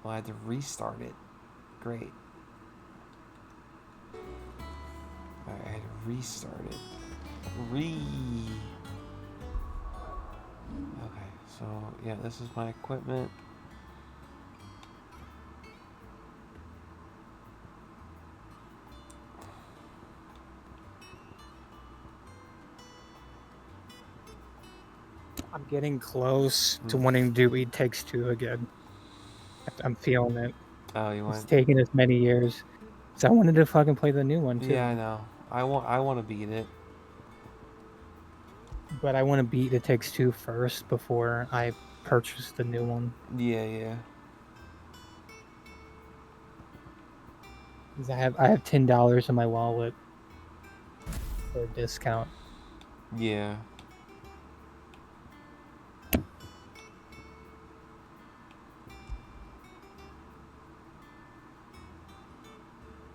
Well, I had to restart it. Great. Alright, I had to restart it. Okay, so yeah, this is my equipment. I'm getting close to wanting to do It Takes Two again. I'm feeling it. Oh, you It's want? taken as many years. So I wanted to fucking play the new one too. Yeah, I know. I want to beat it. But I want to beat It Takes Two first before I purchase the new one. Yeah. Because I have $10 in my wallet for a discount. Yeah.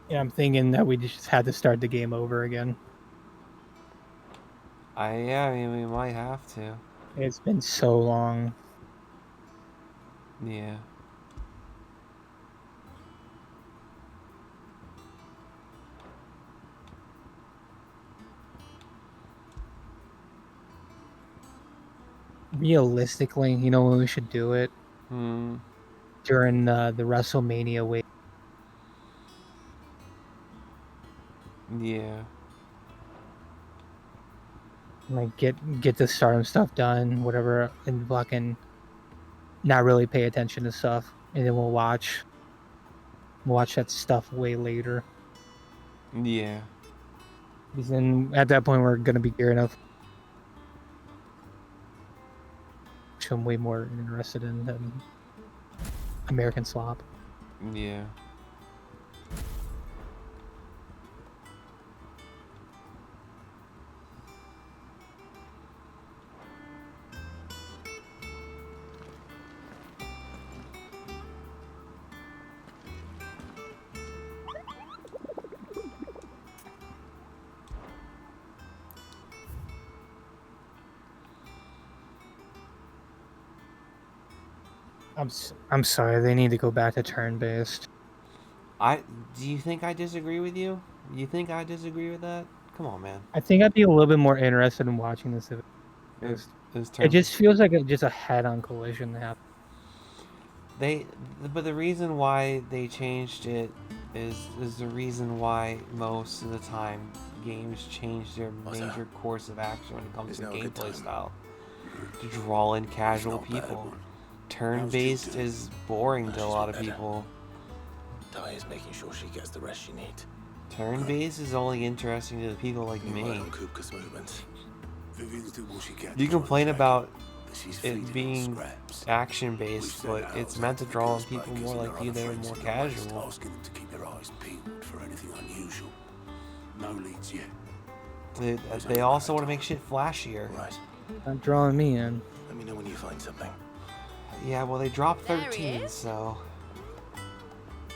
Yeah, I'm thinking that we just had to start the game over again. Yeah, I mean, we might have to. It's been so long. Yeah. Realistically, you know when we should do it? During the WrestleMania week. Yeah. Like get the Stardom stuff done, whatever, and fucking not really pay attention to stuff, and then we'll watch that stuff way later. Yeah. Because then at that point we're gonna be gearing up. Which I'm way more interested in than American Slop. Yeah. I'm sorry, they need to go back to turn-based. Do you think I disagree with you? You think I disagree with that? Come on, man. I think I'd be a little bit more interested in watching this. It just feels like just a head-on collision happened. But the reason why they changed it is the reason why most of the time games change their major course of action when it comes to gameplay style. To draw in casual people. Turn-based is boring to a lot of people. Dia's making sure she gets the rest she needs. Turn-based is only interesting to the people like me. You complain about it being action-based, but it's meant to draw on people more like you that are more casual. They also want to make shit flashier. Right. Not drawing me in. Let me know when you find something. Yeah, well, they dropped 13, so...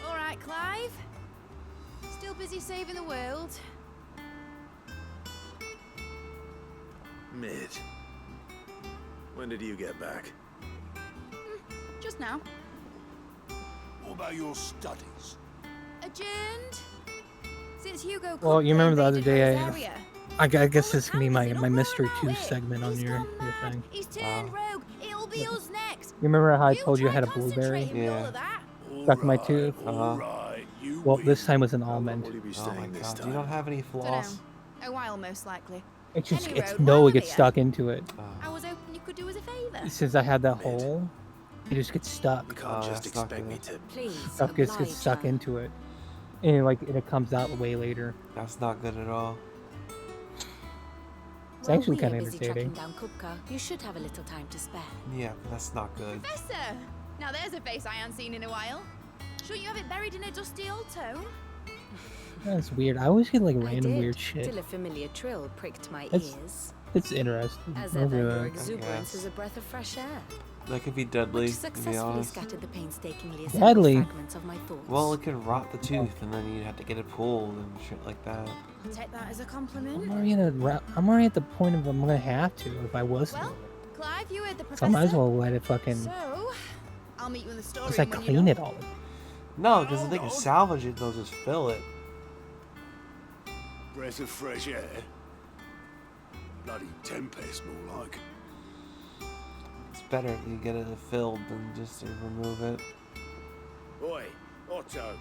Alright, Clive. Still busy saving the world? Mid. When did you get back? Just now. What about your studies? Adjourned? Since Hugo... Well, you remember the other day I guess this can be my Mystery 2 segment on your thing. He's turned rogue. It'll be us next. You remember how I told you I had a blueberry? Yeah. Stuck in my tooth? Well, this time was an almond. Oh my god, do you not have any floss? A while, most likely. It gets stuck into it. I was hoping you could do us a favor. Since I had that hole, it just gets stuck. You can't just expect me to... Stuff gets stuck into it. And it comes out way later. That's not good at all. It's actually kind of entertaining. Down Kupka. You should have a little time to spare. Yeah, but that's not good. Professor! Now there's a face I haven't seen in a while. Shouldn't you have it buried in a dusty old tome? That's weird. I always get like random weird shit. Till a familiar trill pricked my ears. It's interesting. As ever, your exuberance is a breath of fresh air. That could be deadly, to be honest. Scattered the painstakingly Deadly? fragments of my thoughts. Well, it could rot the tooth, and then you'd have to get it pulled and shit like that. I'll take that as a compliment. I'm already at the point of I'm gonna have to if I was. Well, Clive, you heard the So professor. I might as well let it fucking. So, I'll meet you in the storeroom. It's like when clean you're it all. No, because if they can salvage it, they'll just fill it. Breath of fresh air. Bloody tempest, more like. It's better if you get it filled than just to remove it. Oi, Otto,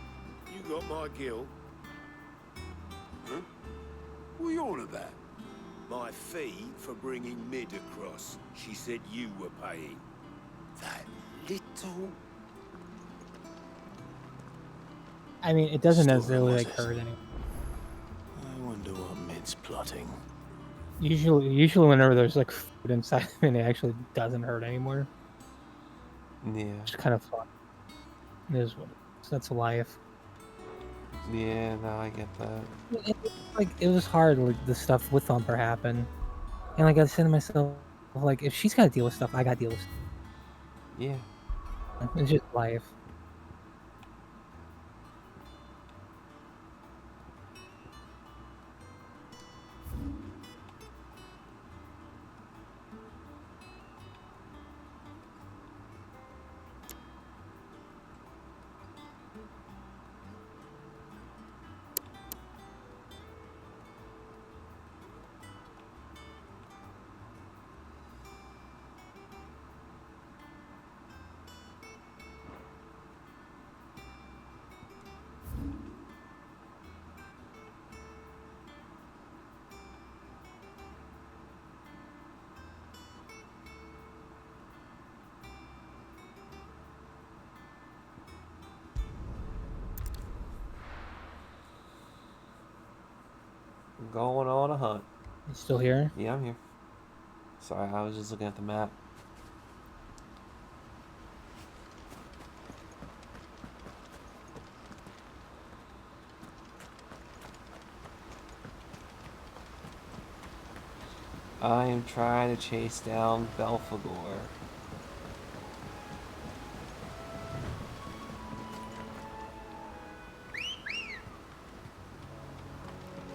you got my gill? Huh? What are you on about? My fee for bringing Mid across. She said you were paying. That little... I mean, it doesn't Story necessarily was like it? hurt anyone. I wonder what Mid's plotting. Usually whenever there's like food inside, I mean, it actually doesn't hurt anymore. Yeah. It's kind of fun. It is what it is. That's life. Yeah, no, I get that. Like it was hard. Like the stuff with Thumper happened, and like I said to myself, like if she's got to deal with stuff, I got to deal with stuff. Yeah. It's just life. Going on a hunt. You still here? Yeah, I'm here. Sorry, I was just looking at the map. I am trying to chase down Belphegor.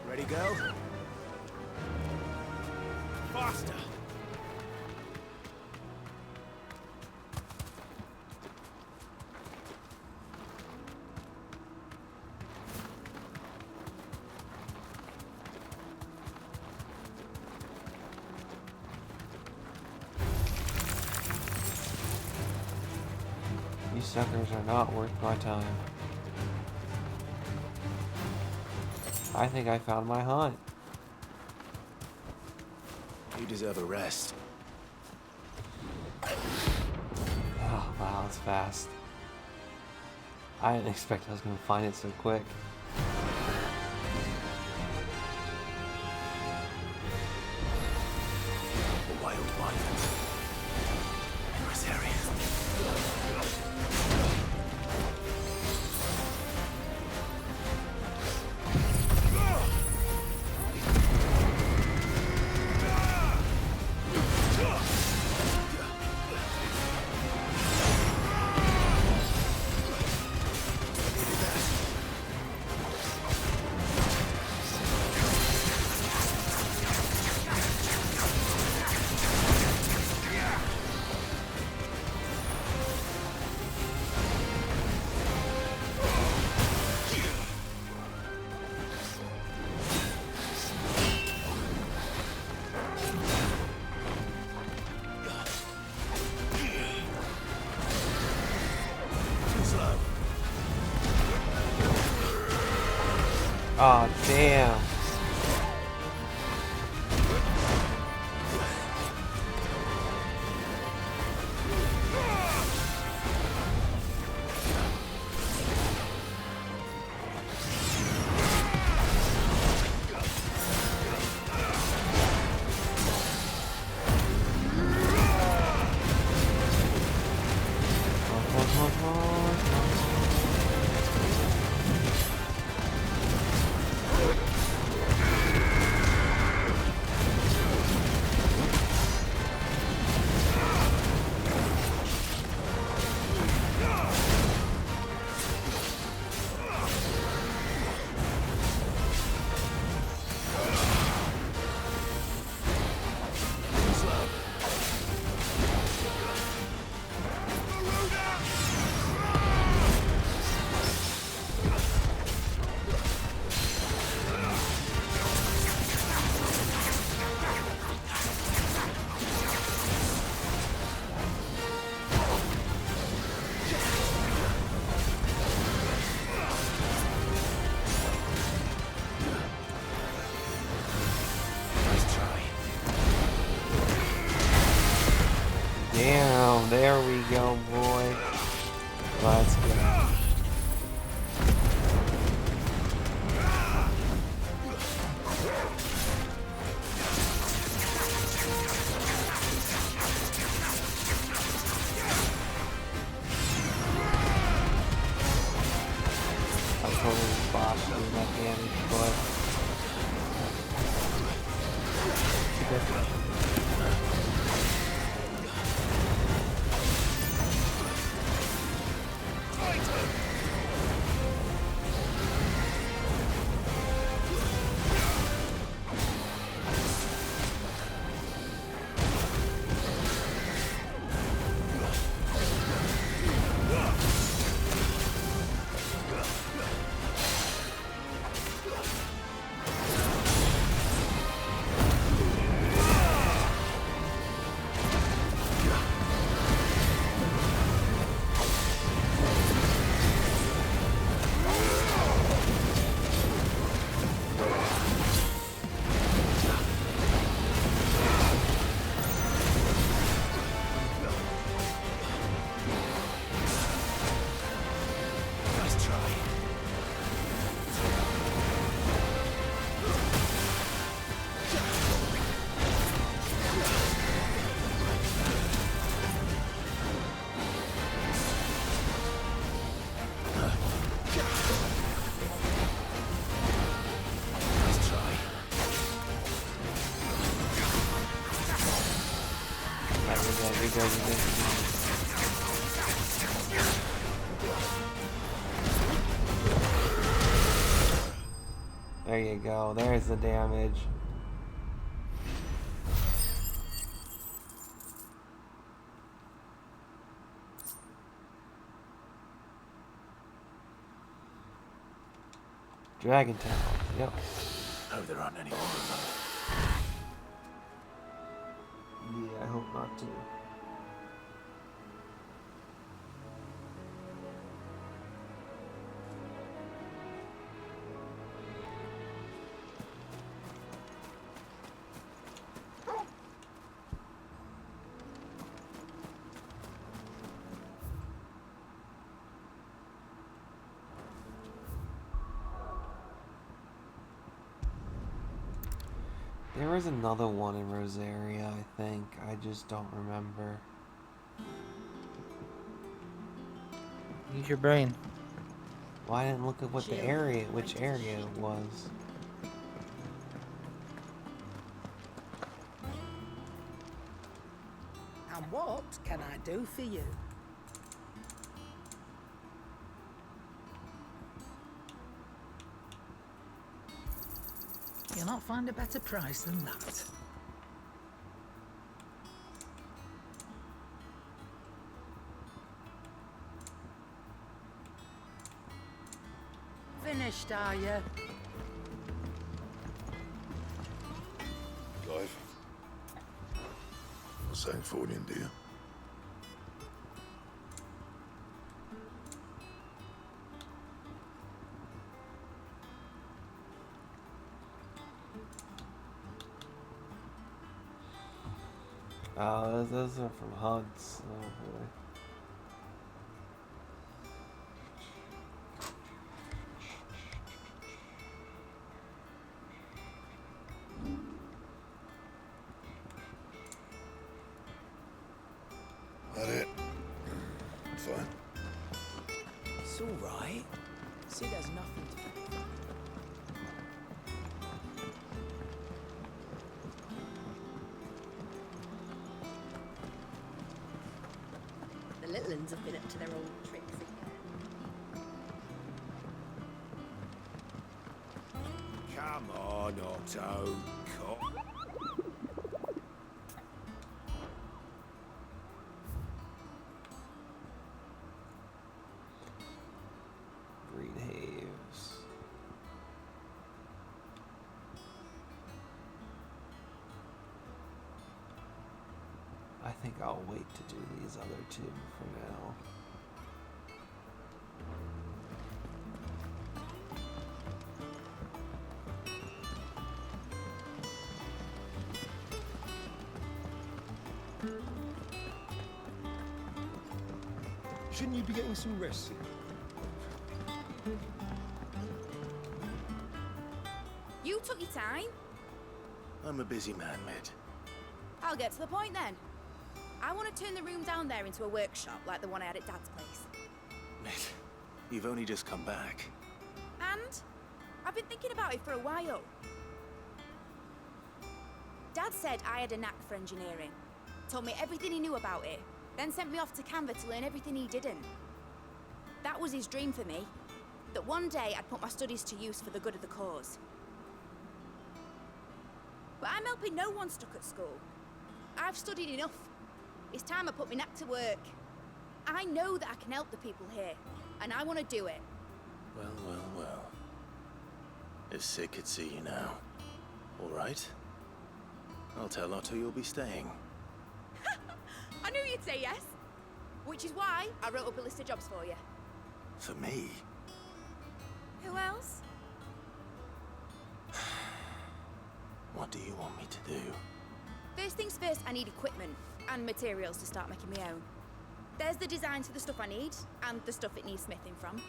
Ready, go? Faster! You suckers are not worth my time. I think I found my hunt. You deserve a rest. Oh, wow, that's fast. I didn't expect I was going to find it so quick. A wildlife. In this area. Aw, damn. Let's go. I totally botched doing that damage, but there you go. There's the damage. Dragon Town. Yep. Hope there aren't any more of them. Yeah, I hope not too. There was another one in Rosaria, I think. I just don't remember. Use your brain. Well, I didn't look at what the area, which area it was. And what can I do for you? You'll not find a better price than that. Finished, are you? Clive. What's that for you, dear? Oh, those are from Hunt's. Oh boy. That it? Fine. It's all right. See, there's nothing to do. The little ones have been up to their old tricks again. Come on, Otto. Green Haves. I think I'll wait to do these other two for now. Shouldn't you be getting some rest soon? You took your time. I'm a busy man, Mid. I'll get to the point then. I want to turn the room down there into a workshop like the one I had at Dad's place. Mid, you've only just come back. And I've been thinking about it for a while. Dad said I had a knack for engineering. Told me everything he knew about it, then sent me off to Canva to learn everything he didn't. That was his dream for me. That one day I'd put my studies to use for the good of the cause. But I'm helping no one stuck at school. I've studied enough. It's time I put my knack to work. I know that I can help the people here, and I want to do it. Well, well, well. If Sid could see you now. All right. I'll tell Otto you'll be staying. I knew you'd say yes. Which is why I wrote up a list of jobs for you. For me? Who else? What do you want me to do? First things first, I need equipment and materials to start making my own. There's the designs for the stuff I need, and the stuff it needs smithing from.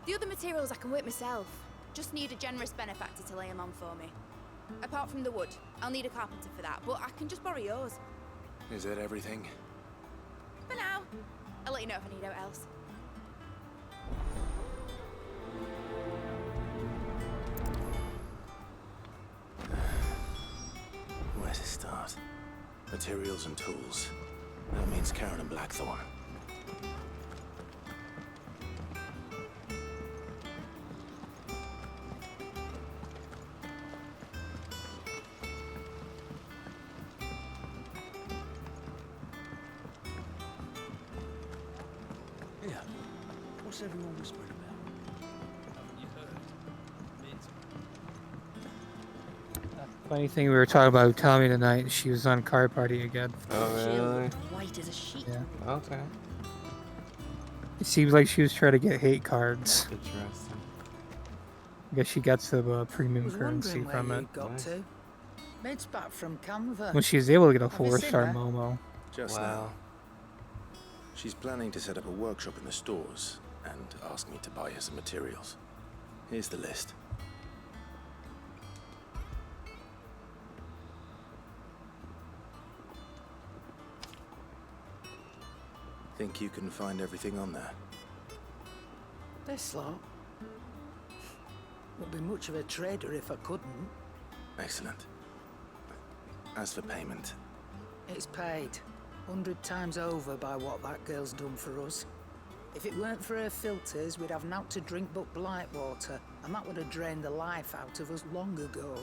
The other materials I can work myself. Just need a generous benefactor to lay them on for me. Apart from the wood, I'll need a carpenter for that, but I can just borrow yours. Is that everything? For now. I'll let you know if I need out else. Where to start? Materials and tools. That means Karen and Blackthorn. Yeah. What's everyone whispering about? Haven't you heard? Funny thing, we were talking about Tommy tonight. She was on Car Party again. Oh, really? White as a sheet. Yeah. Okay. It seems like she was trying to get hate cards. Interesting. I guess she got some premium Was currency wondering from where it. you got Nice. to. Made's back from Canva. When she was able to get a Have you seen 4-star her? Momo. Just Wow. now. She's planning to set up a workshop in the stores and asked me to buy her some materials. Here's the list. Think you can find everything on there? This lot. Wouldn't be much of a trader if I couldn't. Excellent. As for payment, It's paid 100 times over by what that girl's done for us. If it weren't for her filters, we'd have naught to drink but blight water, and that would have drained the life out of us long ago.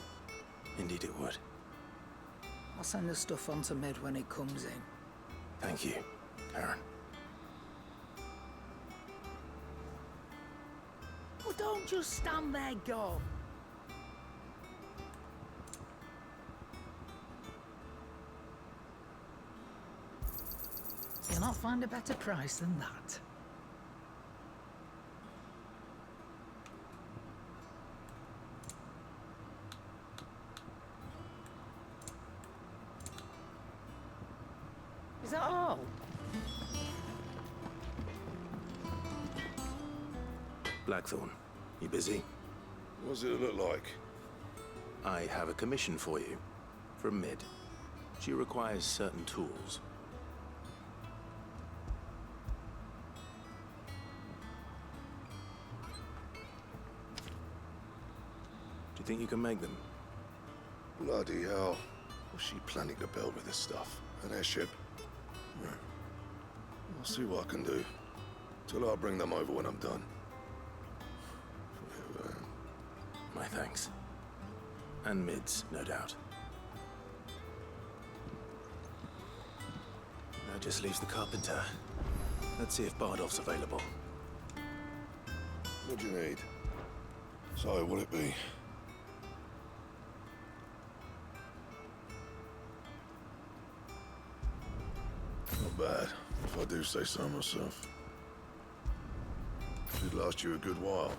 indeed it would. I'll send the stuff on to Mid when it comes in. Thank you, Karen. Well, don't just stand there, go. You'll not find a better price than that. Is that all? Blackthorn, you busy? What does it look like? I have a commission for you. From Mid. She requires certain tools. Do you think you can make them? Bloody hell. What's she planning to build with this stuff? An airship? Yeah. I'll see what I can do. Till I'll bring them over when I'm done. My thanks. And Mid's, no doubt. That just leaves the carpenter. Let's see if Bardolph's available. What do you need? So, what'll it be? Not bad, if I do say so myself. Should last you a good while.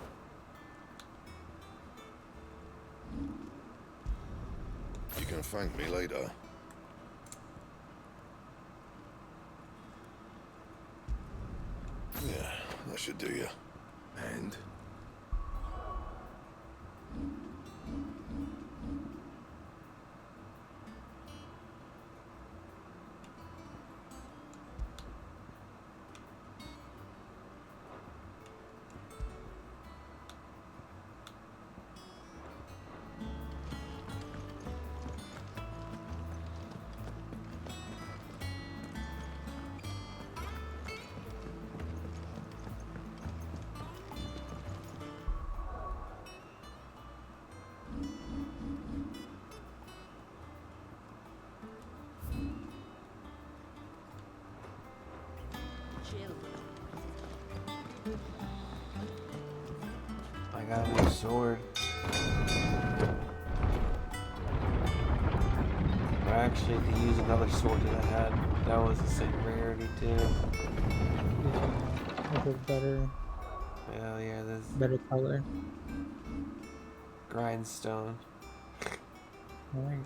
You can thank me later. Yeah, should do you. And? Chill. I got a new sword. I actually could use another sword that I had. That was the same rarity too. Yeah, with a better, Hell yeah, this better color. grindstone. There you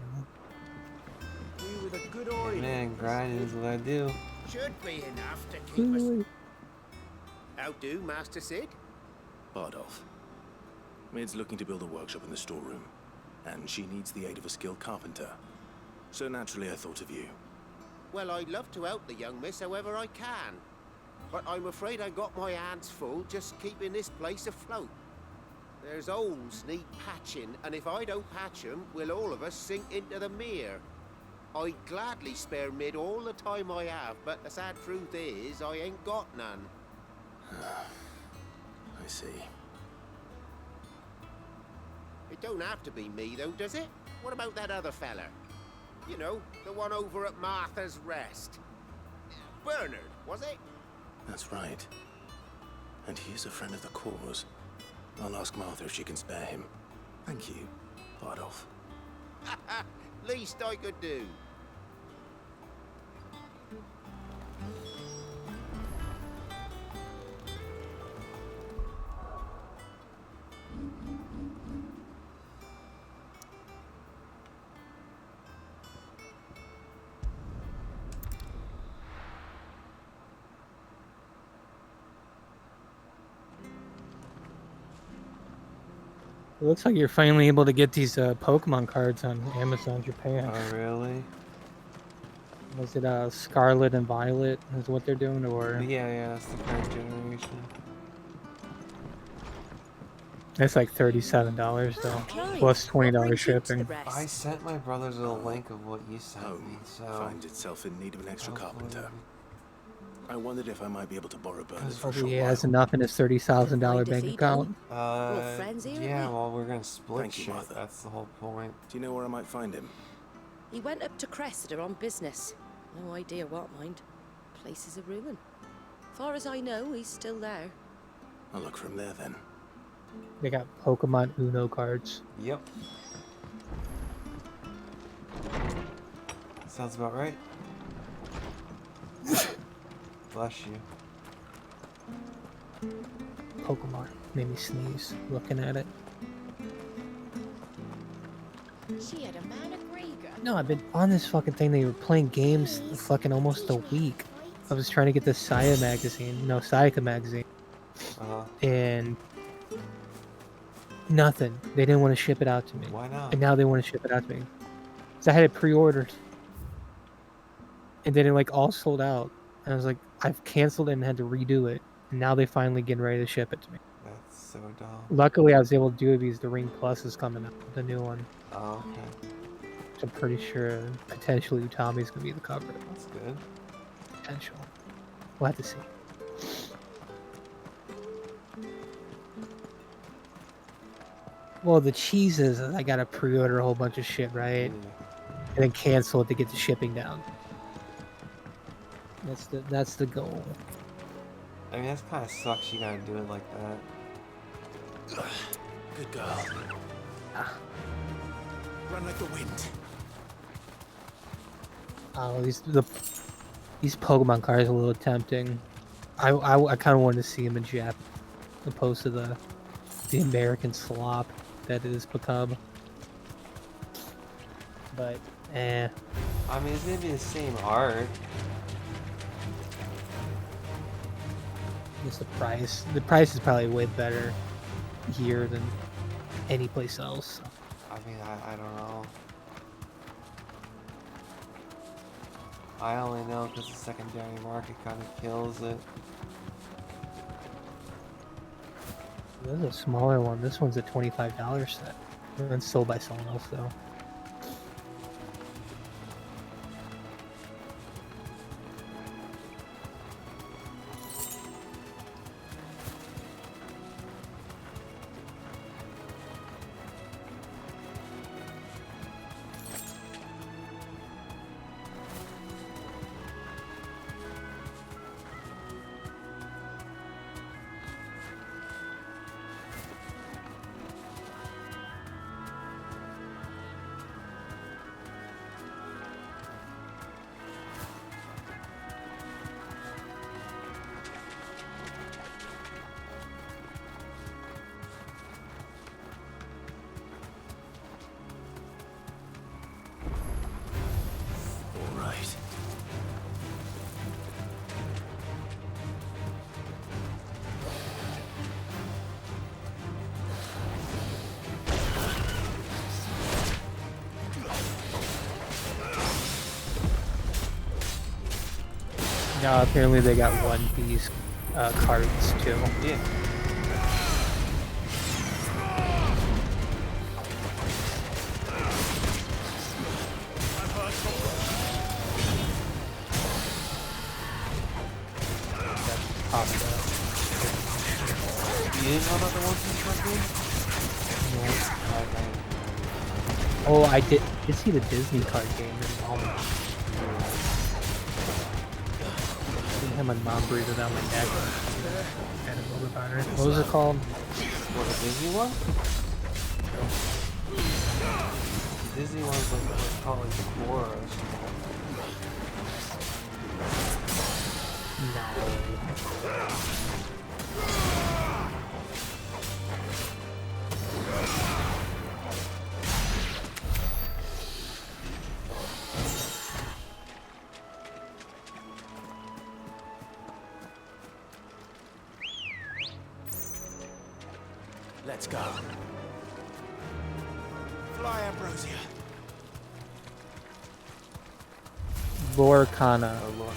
go. You with a good eye. Man, grinding is what I do. Should be enough to keep us. Ooh. How do, Master Sid? Bardolph. Mid's looking to build a workshop in the storeroom, and she needs the aid of a skilled carpenter. So naturally I thought of you. Well, I'd love to help the young miss however I can. But I'm afraid I got my hands full just keeping this place afloat. There's holes need patching, and if I don't patch 'em, we'll all of us sink into the mere. I'd gladly spare Mid all the time I have, but the sad truth is, I ain't got none. I see. It don't have to be me, though, does it? What about that other fella? You know, the one over at Martha's Rest. Bernard, was it? That's right. And he is a friend of the cause. I'll ask Martha if she can spare him. Thank you, Bardolph. Least I could do. It looks like you're finally able to get these Pokemon cards on Amazon Japan. Oh, really? Was it Scarlet and Violet is what they're doing, or Yeah, that's the current generation. it's like $37 though, plus $20 shipping. I sent my brothers a link of what you sent me, Home so finds itself in need of an extra hopefully- carpenter. I wondered if I might be able to borrow Bernard for a short Hopefully he has while. enough in his $30,000 Mind if bank he account. friends here, yeah, aren't we? well, we're gonna split Thank you, shit. Martha. That's the whole point. Do you know where I might find him? He went up to Cressida on business. No idea what, mind. Place is a ruin. Far as I know, he's still there. I'll look for him there then. They got Pokemon Uno cards. Yep. Sounds about right. Bless you. Pokemon made me sneeze looking at it. She had a man of Grieger. No, I've been on this fucking thing. They were playing games fucking almost a week. I was trying to get the Sayaka magazine, and nothing. They didn't want to ship it out to me. Why not? And now they want to ship it out to me. So I had it pre-ordered, and then it like all sold out. And I was like, I've canceled it and had to redo it. And now they finally getting ready to ship it to me. That's so dumb. Luckily, I was able to do it because the Ring Plus is coming up, the new one. Oh, okay. So I'm pretty sure potentially Utami's gonna be the cover. That's good. Potential. We'll have to see. Well, the cheeses, I gotta pre-order a whole bunch of shit, right? And then cancel it to get the shipping down. That's the goal. I mean, that kind of sucks. You gotta do it like that. Good girl. Run like the wind. Oh, these Pokemon cards are a little tempting. I kind of wanted to see them in Jap, opposed to the American slop that it has become. But I mean, it's gonna be the same art. Just the price. The price is probably way better here than any place else. I mean, I don't know. I only know because the secondary market kind of kills it. There's a smaller one. This one's a $25 set. And it's sold by someone else though. All right. Now apparently they got One Piece cards too. Yeah. Pasta. You didn't know about the One Piece card game? Oh, I did see the Disney card game in Walmart. I had my mom breathing down my neck. And a little about her. What was it called? What, the Disney one? The Disney one's like what's called like Core or something. Let's go. Fly, Ambrosia. Lorcana. Oh, Lord.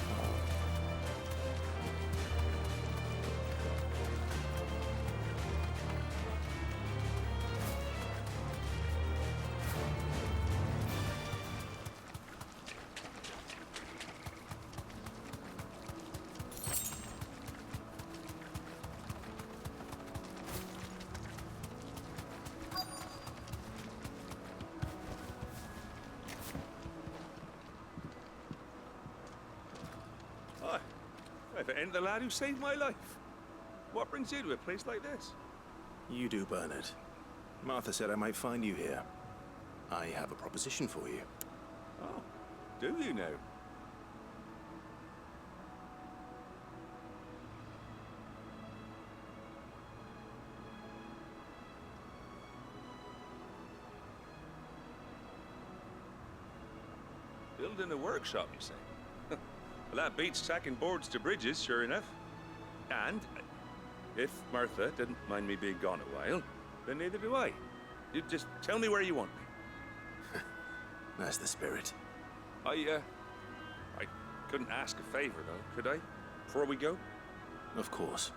If it ain't the lad who saved my life. What brings you to a place like this? You do, Bernard. Martha said I might find you here. I have a proposition for you. Oh, do you now? Building a workshop, you say? Well, that beats tacking boards to bridges, sure enough. And if Martha didn't mind me being gone a while, then neither do I. You just tell me where you want me. That's the spirit. I couldn't ask a favor, though, could I? Before we go? Of course.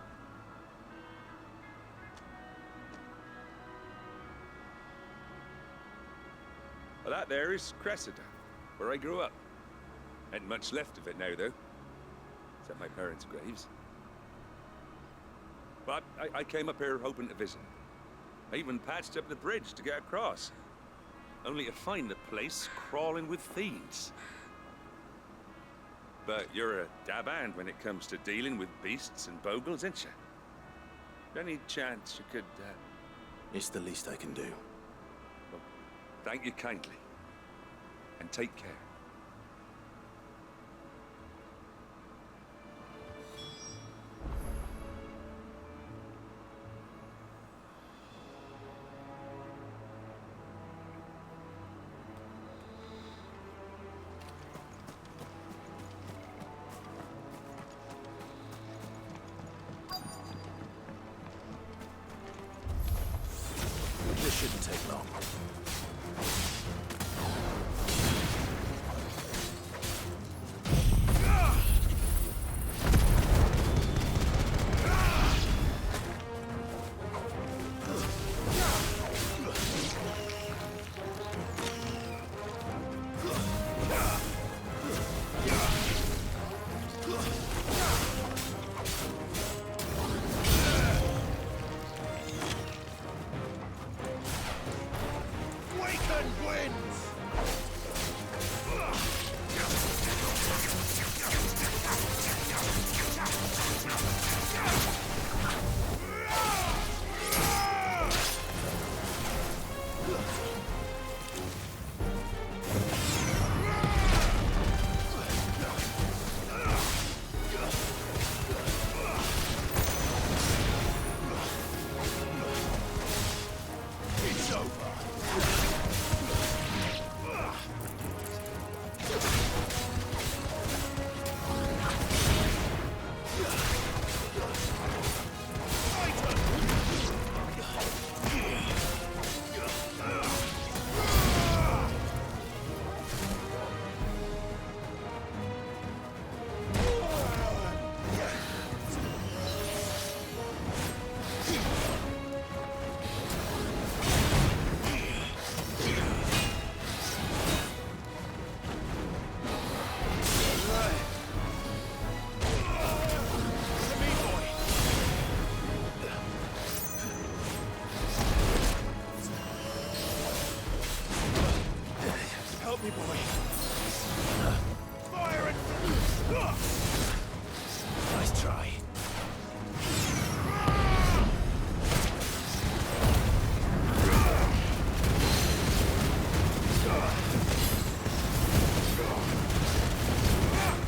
Well, that there is Cressida, where I grew up. Ain't much left of it now, though. Except my parents' graves. But I came up here hoping to visit. I even patched up the bridge to get across. Only to find the place crawling with thieves. But you're a dab hand when it comes to dealing with beasts and bogles, ain't you? Any chance you could, It's the least I can do. Well, thank you kindly. And take care. Shouldn't take long. me, boy. Fire it! Nice try.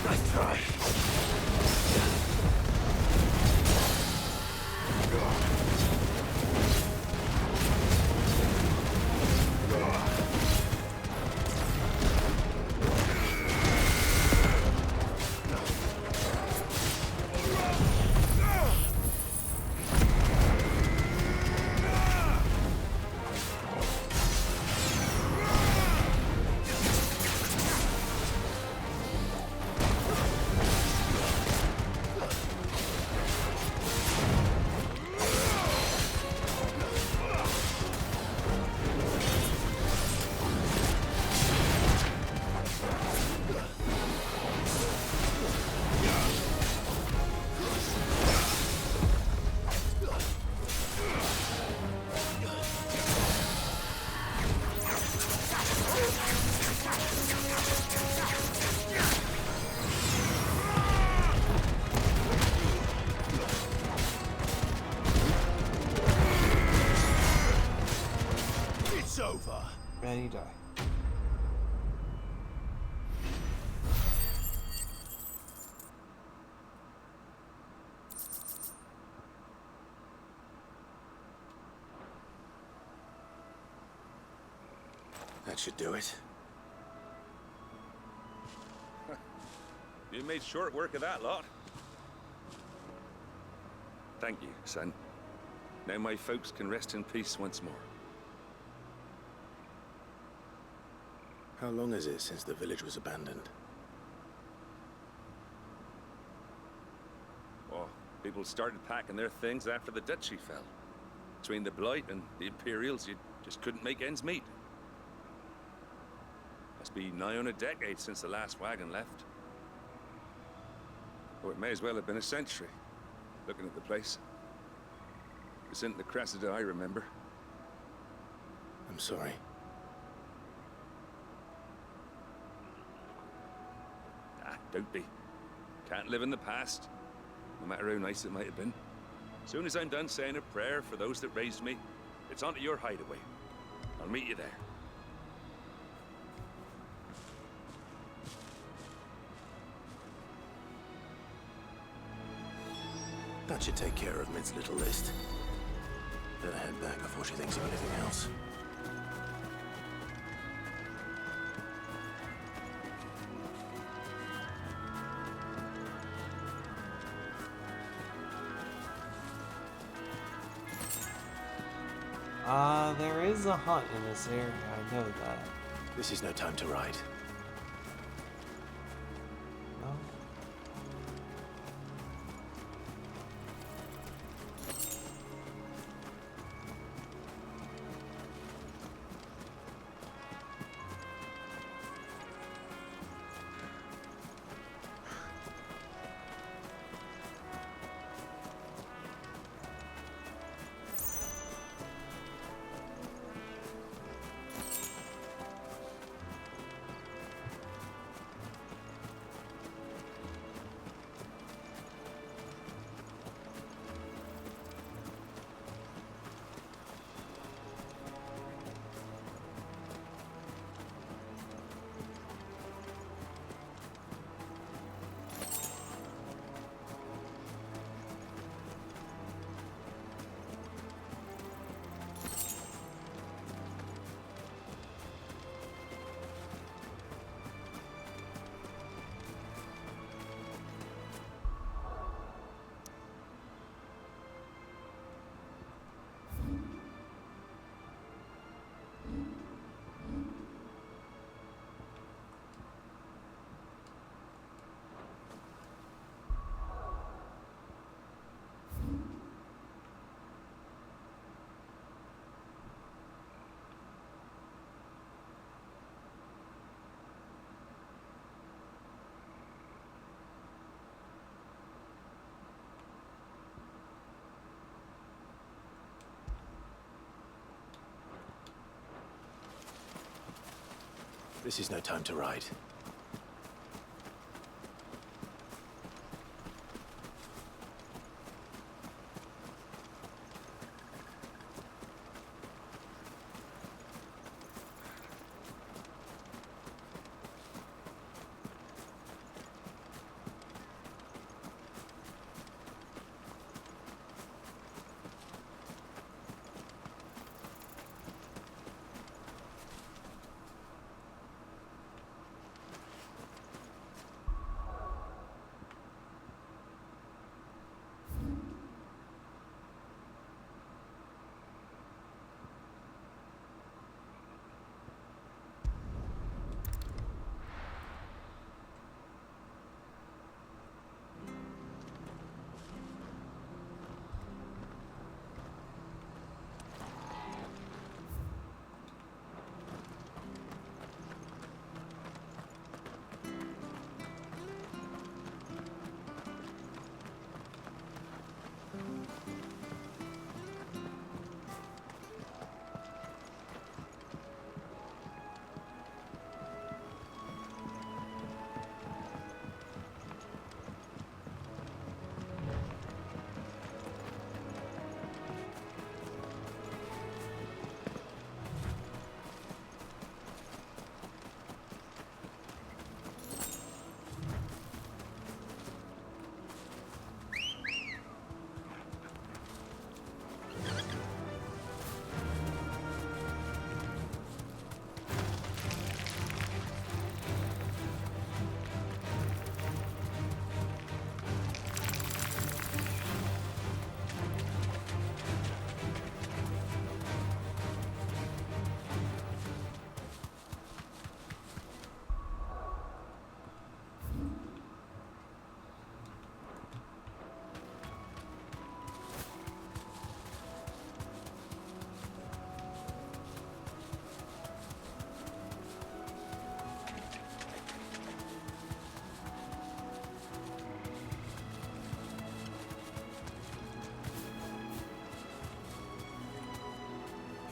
Nice try. It's over. And you die. That should do it. You made short work of that lot. Thank you, son. Now my folks can rest in peace once more. How long is it since the village was abandoned? Oh, people started packing their things after the duchy fell. Between the Blight and the Imperials, you just couldn't make ends meet. Must be nigh on a decade since the last wagon left. Oh, it may as well have been a century, looking at the place. This isn't the Cressida I remember. I'm sorry. Ah, don't be. Can't live in the past, no matter how nice it might have been. Soon as I'm done saying a prayer for those that raised me, it's onto your hideaway. I'll meet you there. That should take care of Mid's little list. Better head back before she thinks of anything else. There is a hunt in this area, I know that. This is no time to ride. No? This is no time to ride.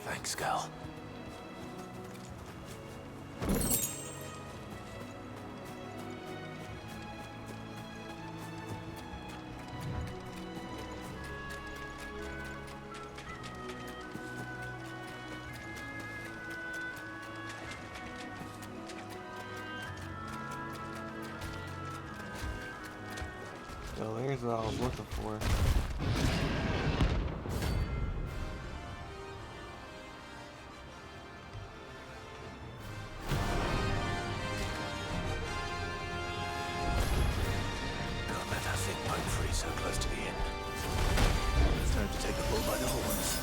Thanks, girl. So there's what I was looking for. Can't let that thing poke free so close to the inn. It's time to take the bull by the horns.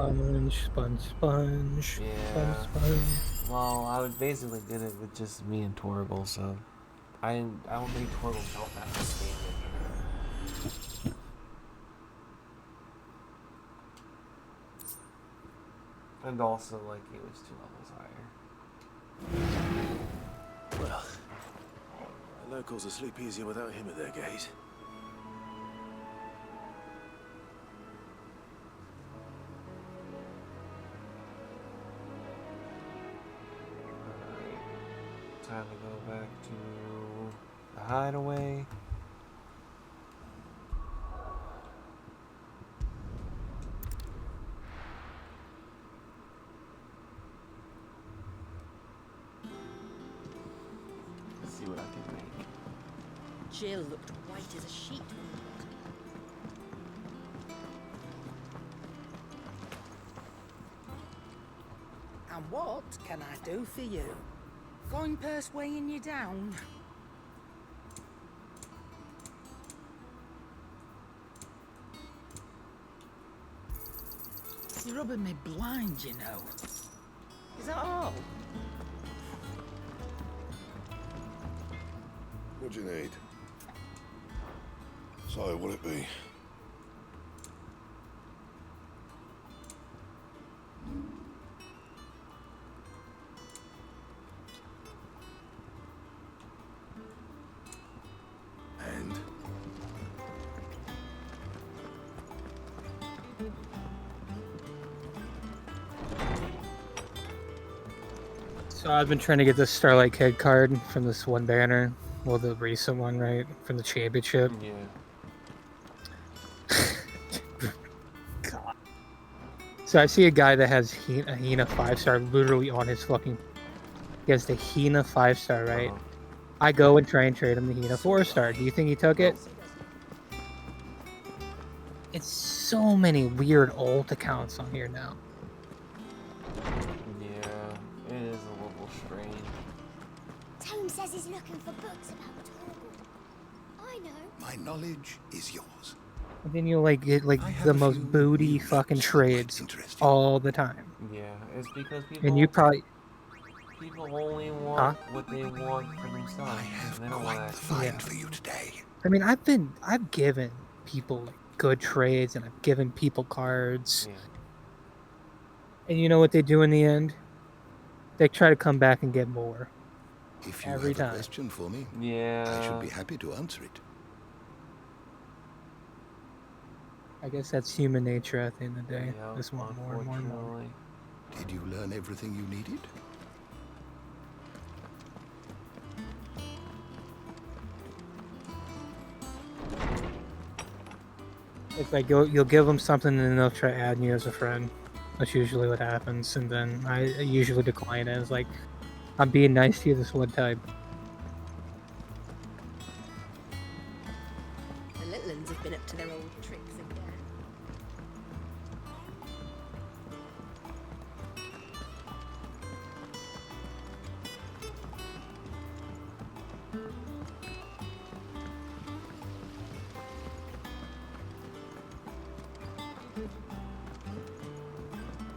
Sponge. Yeah. Sponge. Well, I would basically did it with just me and Torgal, so I don't think Torgal felt that much damage. And also, like, it was 2 levels higher. Well, the locals will sleep easier without him at their gate. Alright. Time to go back to the hideaway. See what I can make. Jill looked white as a sheet. And what can I do for you? Going purse weighing you down? You're rubbing me blind, you know. Is that all? What do you need? So, what'll it be? And? So I've been trying to get this Starlight Kid card from this one banner. Well, the recent one, right? From the championship. Yeah. God. So I see a guy that has a Hina 5-star literally on his fucking... He has the Hina 5-star, right? Uh-huh. I go and try and trade him the Hina 4-star. Do you think he took it? It's so many weird alt accounts on here now. Yeah, it is a little strange. Tone says he's looking for books about Torgal. I know. My knowledge is yours. And then you'll like get like I have the a most few booty new fucking books that might trades interest you. all the time. Yeah, it's because people. And you probably... People only want what they want for themselves. I have and they don't quite want the to. find for you today. I mean, I've given people like good trades and I've given people cards. Yeah. And you know what they do in the end? They try to come back and get more. If you Every have time. a question for me, Yeah. I should be happy to answer it. I guess that's human nature at the end of the day. Yeah, Just want more and more and more. unfortunately. Did you learn everything you needed? It's like you'll give them something and then they'll try adding you as a friend. That's usually what happens. And then I usually decline it. It's like, I'm being nice to you this one time. The little uns have been up to their old tricks again.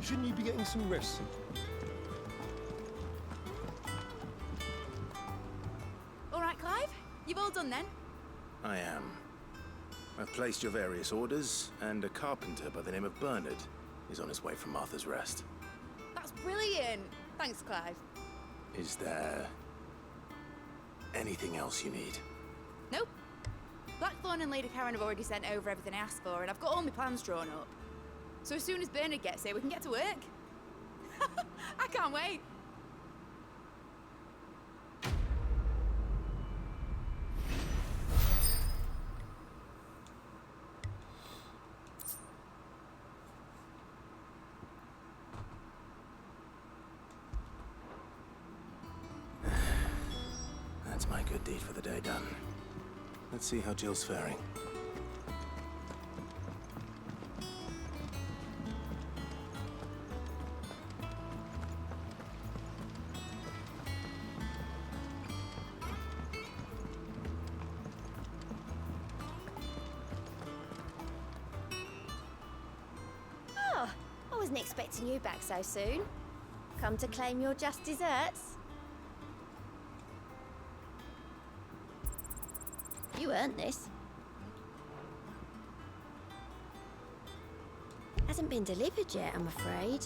Shouldn't you be getting some rest? All right, Clive? You've all done then? I am. I've placed your various orders, and a carpenter by the name of Bernard is on his way from Martha's Rest. That's brilliant. Thanks, Clive. Is there anything else you need? Nope. Blackthorn and Lady Karen have already sent over everything I asked for, and I've got all my plans drawn up. So as soon as Bernard gets here, we can get to work. I can't wait. That's my good deed for the day done. Let's see how Jill's faring. wasn't expecting you back so soon. Come to claim your just desserts? You earned this. Hasn't been delivered yet, I'm afraid.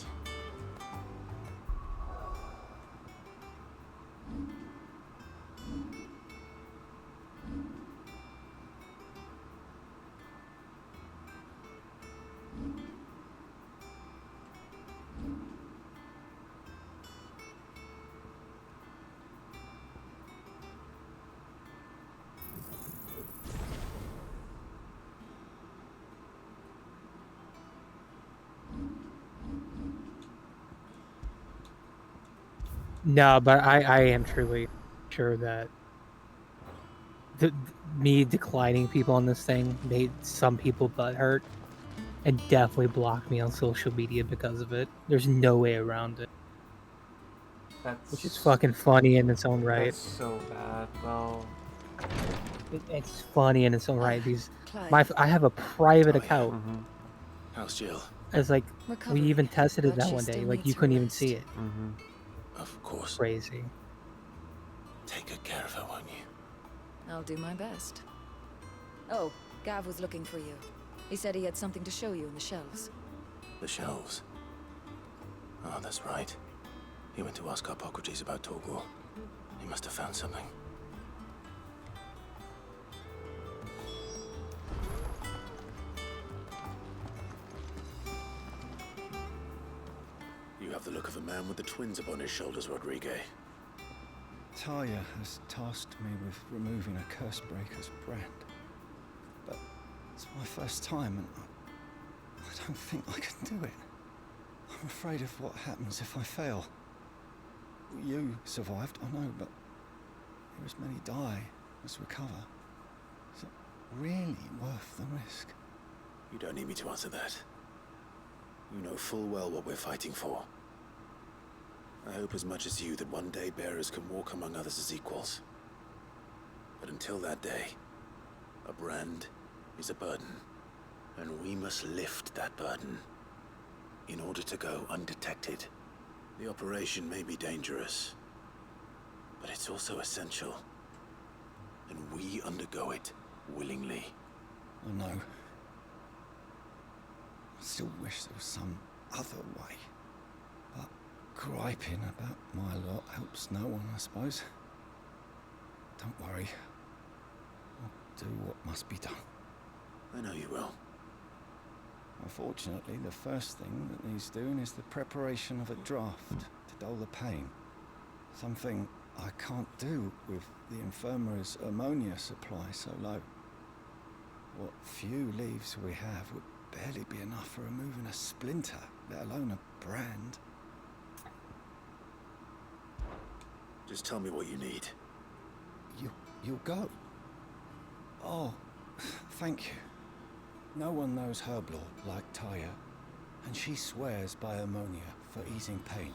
No, but I am truly sure that me declining people on this thing made some people butthurt and definitely blocked me on social media because of it. There's no way around it. Which is fucking funny in its own right. That's so bad, though. It's funny in its own right. Clive. I have a private account. How's Jill? It's like we even tested it but that she one day. still Like needs you her couldn't even rest. see it. Of course. Crazy. Take good care of her, won't you? I'll do my best. Oh, Gav was looking for you. He said he had something to show you in the shelves. The shelves. Oh, that's right. He went to ask Hippocrates about Torgor. He must have found something. You have the look of a man with the twins upon his shoulders, Rodriguez. Talia has tasked me with removing a curse breaker's brand. But it's my first time and I don't think I can do it. I'm afraid of what happens if I fail. You survived, I know, but here as many die as recover. Is it really worth the risk? You don't need me to answer that. You know full well what we're fighting for. I hope as much as you that one day bearers can walk among others as equals. But until that day, a brand is a burden, and we must lift that burden in order to go undetected. The operation may be dangerous, but it's also essential, and we undergo it willingly. I know. I still wish there was some other way. But griping about my lot helps no one, I suppose. Don't worry. I'll do what must be done. I know you will. Unfortunately, the first thing that needs doing is the preparation of a draft to dull the pain. Something I can't do with the infirmary's ammonia supply so low. What few leaves we have would barely be enough for removing a splinter, let alone a brand. Just tell me what you need. You'll go? Oh, thank you. No one knows herb lore like Taya, and she swears by ammonia for easing pain.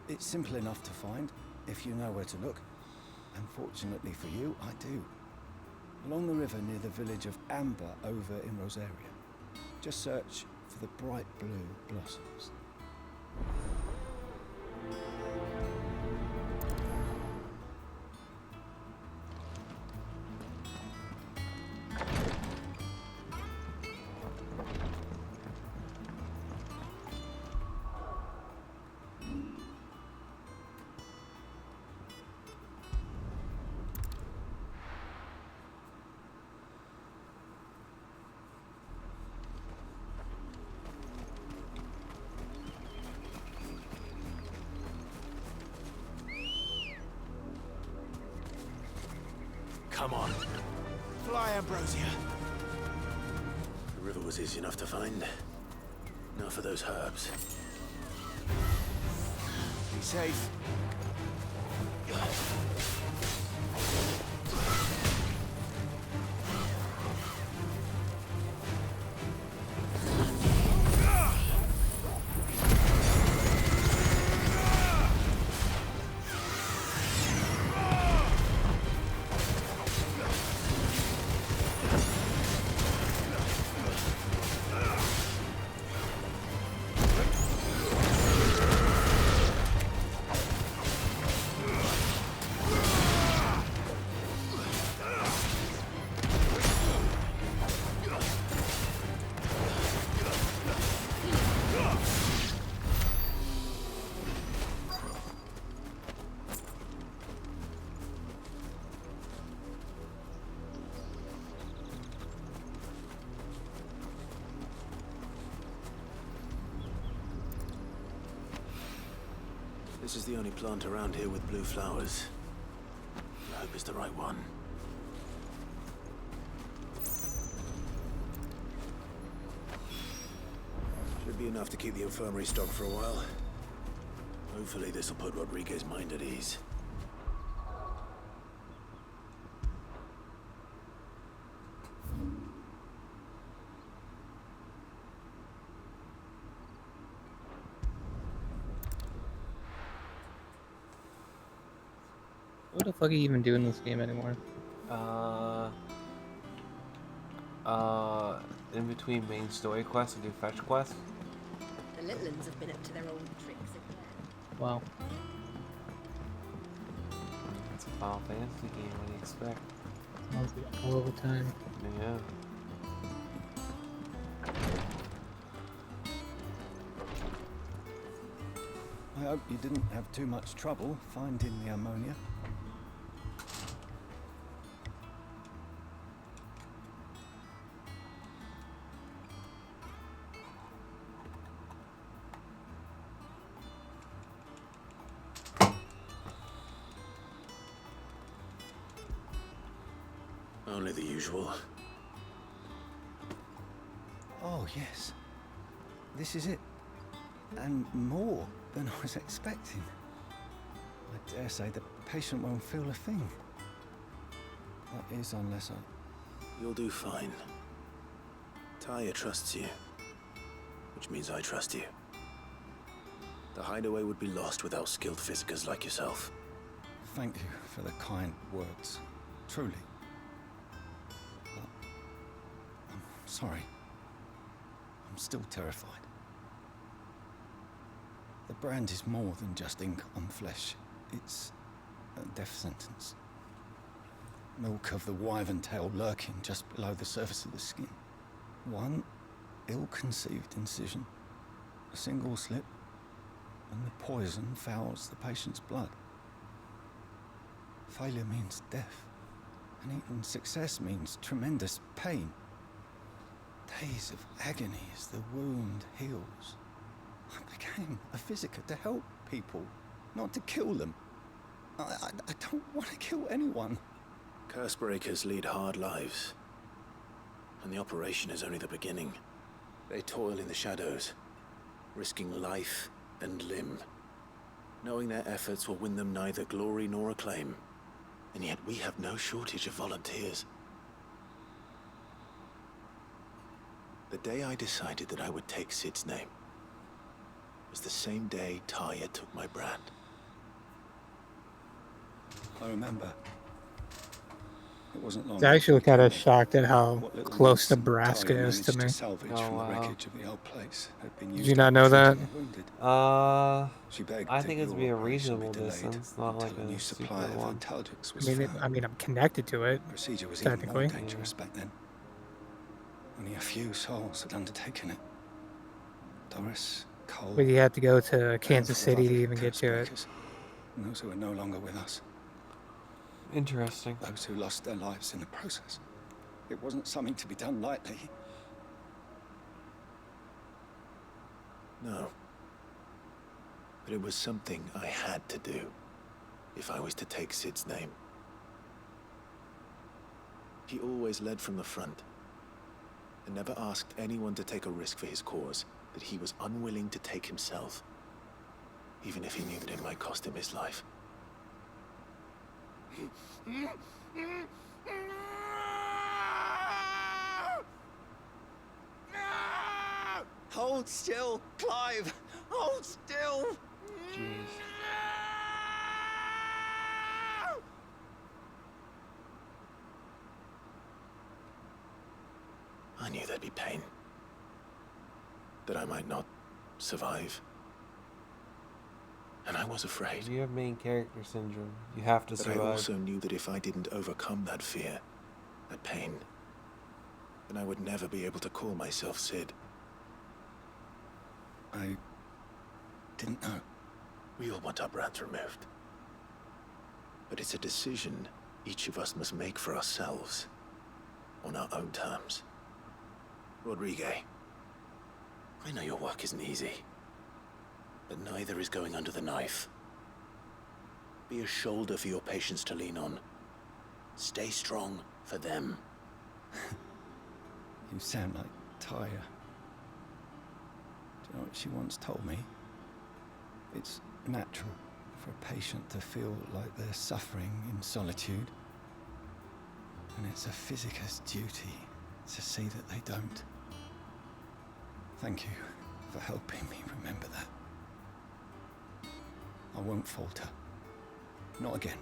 It's simple enough to find, if you know where to look. And fortunately for you, I do. Along the river near the village of Amber over in Rosaria. Just search for the bright blue blossoms. Come on. Fly, Ambrosia. The river was easy enough to find. Now for those herbs. Be safe. This is the only plant around here with blue flowers. I hope it's the right one. Should be enough to keep the infirmary stocked for a while. Hopefully this'll put Rodriguez's mind at ease. What the fuck are you even doing in this game anymore? In between main story quests, we do fetch quests. The little ones have been up to their old tricks again. Wow. It's a Final Fantasy game, what do you expect? Sounds like all the time. Yeah. I hope you didn't have too much trouble finding the ammonia. Only the usual. Oh, yes. This is it. And more than I was expecting. I dare say the patient won't feel a thing. That is, unless I... You'll do fine. Taya trusts you. Which means I trust you. The hideaway would be lost without skilled physicers like yourself. Thank you for the kind words. Truly. But I'm sorry. I'm still terrified. The brand is more than just ink on flesh. It's a death sentence. Milk of the wyvern tail lurking just below the surface of the skin. One ill-conceived incision, a single slip, and the poison fouls the patient's blood. Failure means death, and even success means tremendous pain. Days of agony as the wound heals. I became a physiker to help people, not to kill them. I don't want to kill anyone. Cursebreakers lead hard lives. And the operation is only the beginning. They toil in the shadows, risking life and limb, knowing their efforts will win them neither glory nor acclaim. And yet we have no shortage of volunteers. The day I decided that I would take Sid's name was the same day Taya took my brand. I remember. It wasn't long. It's actually kind of shocked at how What little close medicine Nebraska Taya is to managed me. salvage from the wreckage of the old place had been Did used you to not know that? treat the wounded. Uh, She begged I that think it'd your be a operation reasonable be delayed distance, not like until a a new super supply of one. intelligence was found. I mean, I'm connected to it. Procedure was even more technically. dangerous back then. Only a few souls had undertaken it. Doris, Cole, But you had to go to handful Kansas of City to other even get to it. Cursebreakers, and those who are no longer with us. Interesting. Those who lost their lives in the process. It wasn't something to be done lightly. No. But it was something I had to do if I was to take Sid's name. He always led from the front and never asked anyone to take a risk for his cause that he was unwilling to take himself, even if he knew that it might cost him his life. Hold still, Clive! Hold still! Jeez. I knew there'd be pain. That I might not survive. And I was afraid. You have main character syndrome. You have to But survive. I also knew that if I didn't overcome that fear, that pain, then I would never be able to call myself Sid. I didn't know. We all want our brands removed. But it's a decision each of us must make for ourselves, on our own terms. Rodriguez, I know your work isn't easy, but neither is going under the knife Be a shoulder for your patients to lean on. Stay strong for them. You sound like Tyre. Do you know what she once told me? It's natural for a patient to feel like they're suffering in solitude. And it's a physicist's duty to see that they don't. Thank you for helping me remember that. I won't falter. Not again.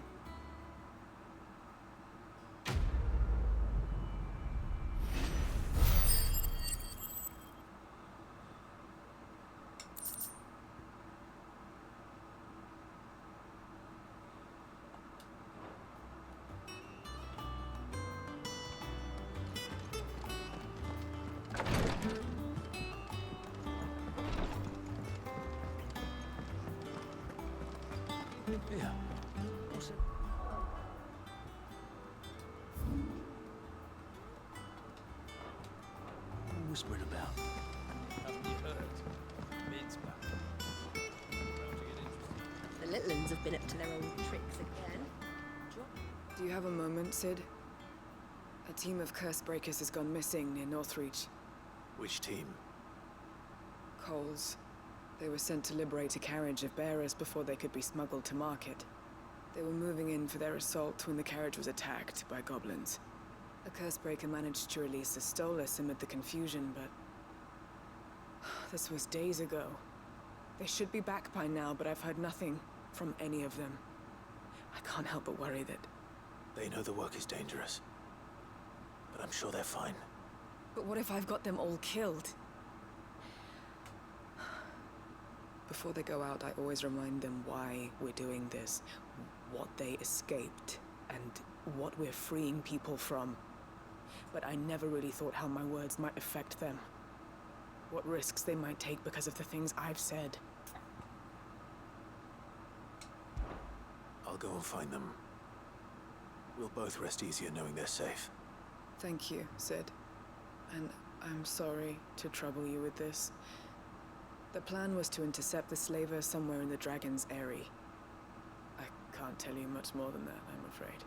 Yeah. What's it? What are you whispering about? Haven't you heard? Mid's back. The little uns have been up to their old tricks again. Do you have a moment, Sid? A team of curse breakers has gone missing near Northreach. Which team? Coles. They were sent to liberate a carriage of bearers before they could be smuggled to market. They were moving in for their assault when the carriage was attacked by goblins. A curse breaker managed to release a Stolas amid the confusion, but... this was days ago. They should be back by now, but I've heard nothing from any of them. I can't help but worry that... They know the work is dangerous. But I'm sure they're fine. But what if I've got them all killed? Before they go out, I always remind them why we're doing this, what they escaped, and what we're freeing people from. But I never really thought how my words might affect them. What risks they might take because of the things I've said. I'll go and find them. We'll both rest easier knowing they're safe. Thank you, Sid. And I'm sorry to trouble you with this. The plan was to intercept the slaver somewhere in the Dragon's Eyrie. I can't tell you much more than that, I'm afraid.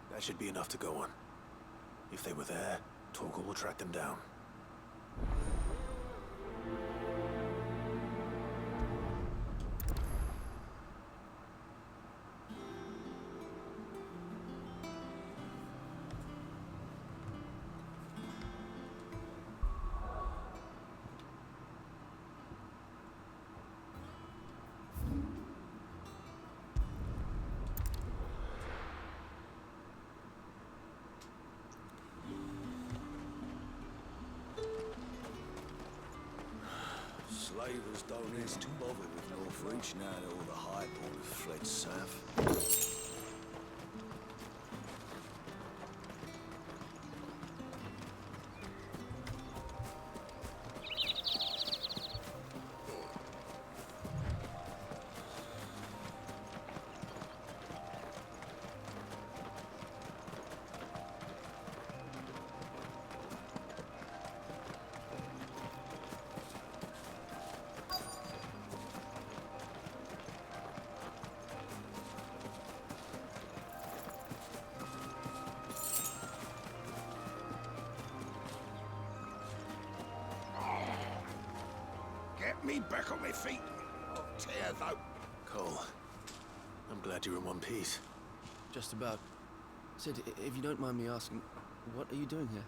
That should be enough to go on. If they were there, Torgal will track them down. Slavers don't need to bother with Northreach now that all the highborn have fled south. Get me back on my feet. I'll tear though. Cole, I'm glad you're in one piece. Just about. Sid, if you don't mind me asking, what are you doing here?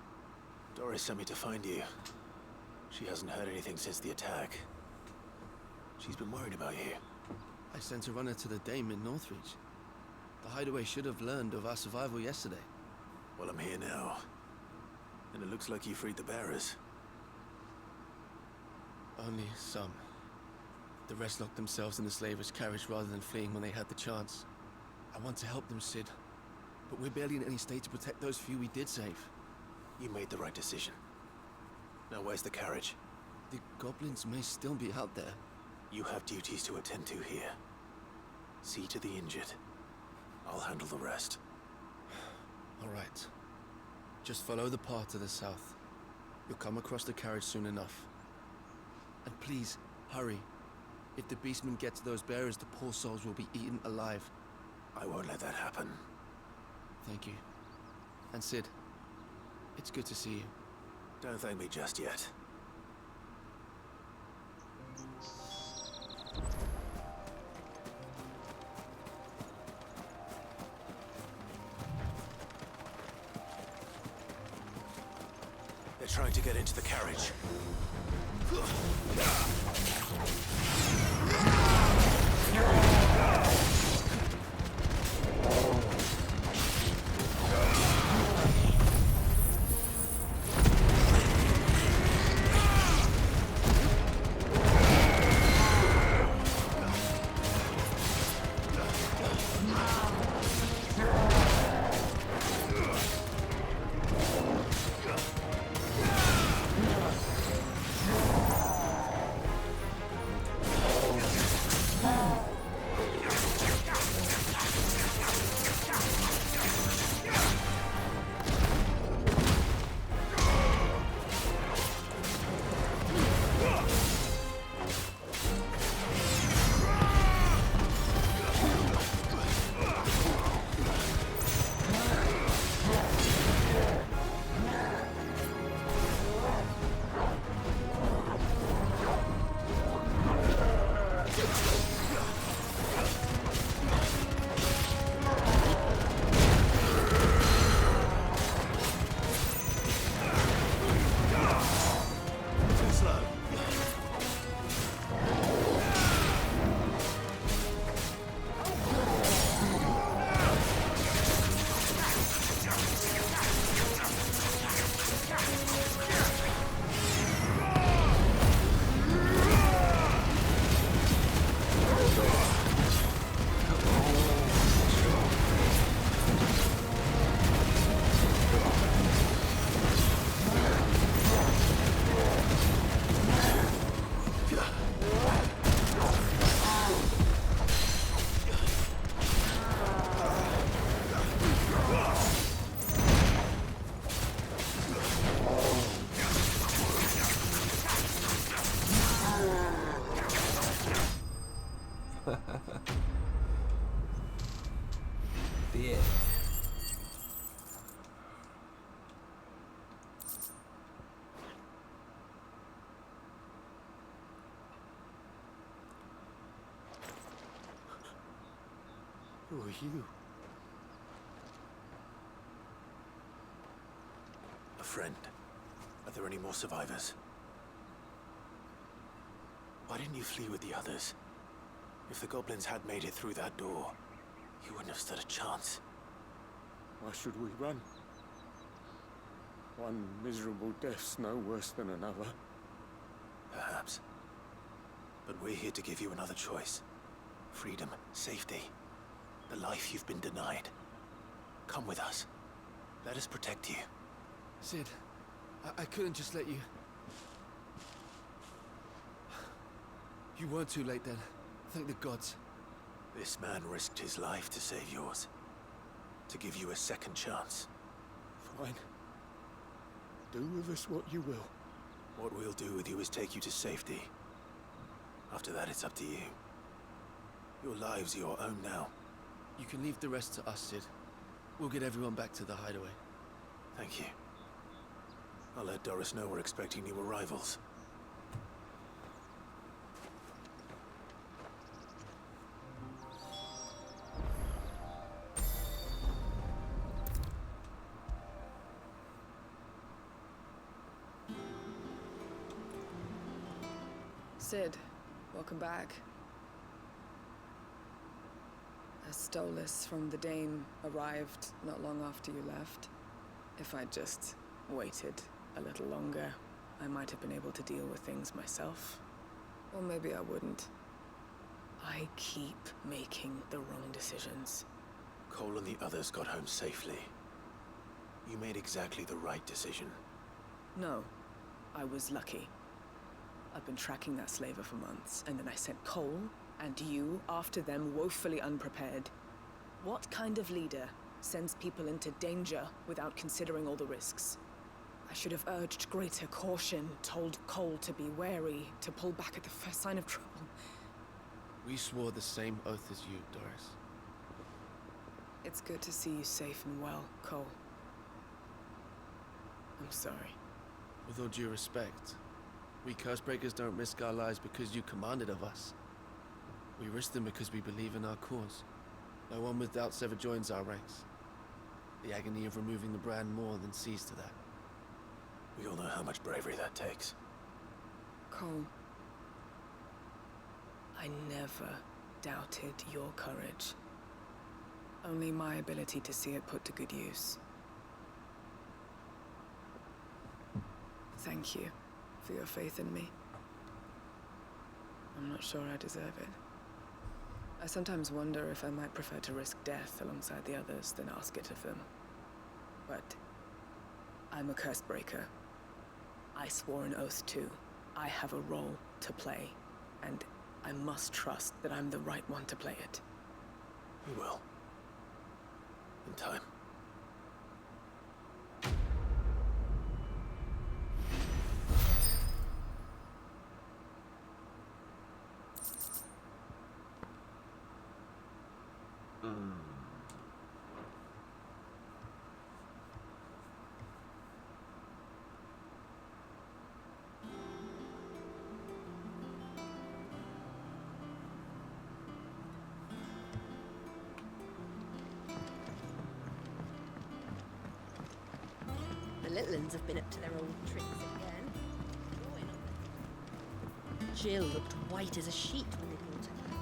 Doris sent me to find you. She hasn't heard anything since the attack. She's been worried about you. I sent a runner to the Dame in Northreach. The hideaway should have learned of our survival yesterday. Well, I'm here now. And it looks like you freed the bearers. Only some. The rest locked themselves in the slaver's carriage rather than fleeing when they had the chance. I want to help them, Sid. But we're barely in any state to protect those few we did save. You made the right decision. Now where's the carriage? The goblins may still be out there. You have duties to attend to here. See to the injured. I'll handle the rest. All right. Just follow the path to the south. You'll come across the carriage soon enough. And please, hurry. If the beastmen get to those bearers, the poor souls will be eaten alive. I won't let that happen. Thank you. And Sid, it's good to see you. Don't thank me just yet. They're trying to get into the carriage. Yeah. Who are you? A friend. Are there any more survivors? Why didn't you flee with the others? If the goblins had made it through that door, you wouldn't have stood a chance. Why should we run? One miserable death's no worse than another. Perhaps. But we're here to give you another choice. Freedom, safety, the life you've been denied. Come with us. Let us protect you. Sid, I couldn't just let you... You weren't too late then. Thank the gods. This man risked his life to save yours. To give you a second chance. Fine. Do with us what you will. What we'll do with you is take you to safety. After that, it's up to you. Your lives are your own now. You can leave the rest to us, Sid. We'll get everyone back to the hideaway. Thank you. I'll let Doris know we're expecting new arrivals. Sid, welcome back. A Stolas from the Dame arrived not long after you left. If I'd just waited a little longer, I might have been able to deal with things myself. Or maybe I wouldn't. I keep making the wrong decisions. Cole and the others got home safely. You made exactly the right decision. No, I was lucky. I've been tracking that slaver for months, and then I sent Cole and you after them woefully unprepared. What kind of leader sends people into danger without considering all the risks? I should have urged greater caution, told Cole to be wary, to pull back at the first sign of trouble. We swore the same oath as you, Doris. It's good to see you safe and well, Cole. I'm sorry. With all due respect, we Cursebreakers don't risk our lives because you commanded of us. We risk them because we believe in our cause. No one with doubts ever joins our ranks. The agony of removing the brand more than sees to that. We all know how much bravery that takes. Cole, I never doubted your courage. Only my ability to see it put to good use. Thank you for your faith in me. I'm not sure I deserve it. I sometimes wonder if I might prefer to risk death alongside the others than ask it of them. But I'm a Cursebreaker. I swore an oath too. I have a role to play, and I must trust that I'm the right one to play it. You will. In time. The little uns have been up to their old tricks again. Jill looked white as a sheet when they brought her back.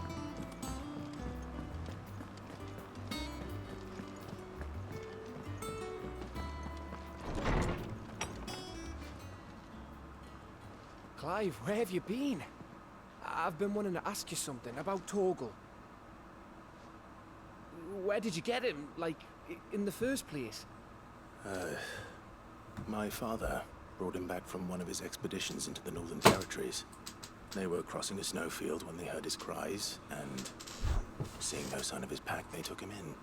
Clive, where have you been? I've been wanting to ask you something about Torgal. Where did you get him, like, in the first place? My father brought him back from one of his expeditions into the Northern Territories. They were crossing a snowfield when they heard his cries, and seeing no sign of his pack, they took him in.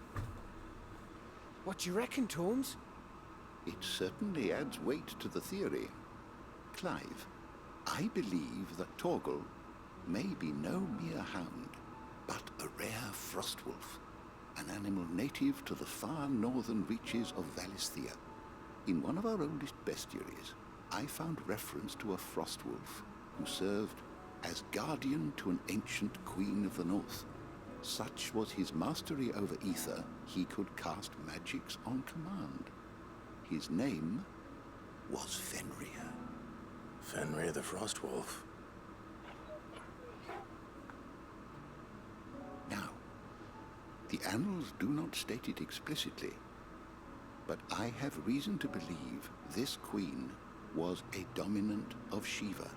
What do you reckon, Tomes? It certainly adds weight to the theory. Clive, I believe that Torgal may be no mere hound, but a rare frostwolf, an animal native to the far northern reaches of Valisthea. In one of our oldest bestiaries, I found reference to a frostwolf who served as guardian to an ancient queen of the north. Such was his mastery over ether, he could cast magics on command. His name was Fenrir. Fenrir the Frostwolf. Now, the annals do not state it explicitly, but I have reason to believe this queen was a dominant of Shiva,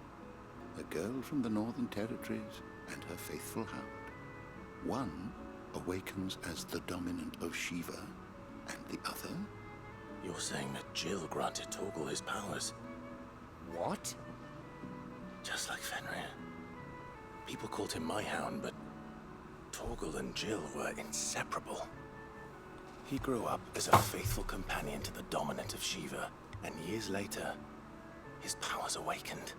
a girl from the Northern Territories and her faithful hound. One awakens as the dominant of Shiva, and the other... You're saying that Jill granted Torgal his powers? What? Just like Fenrir. People called him my hound, but Torgal and Jill were inseparable. He grew up as a faithful companion to the dominant of Shiva, and years later, his powers awakened,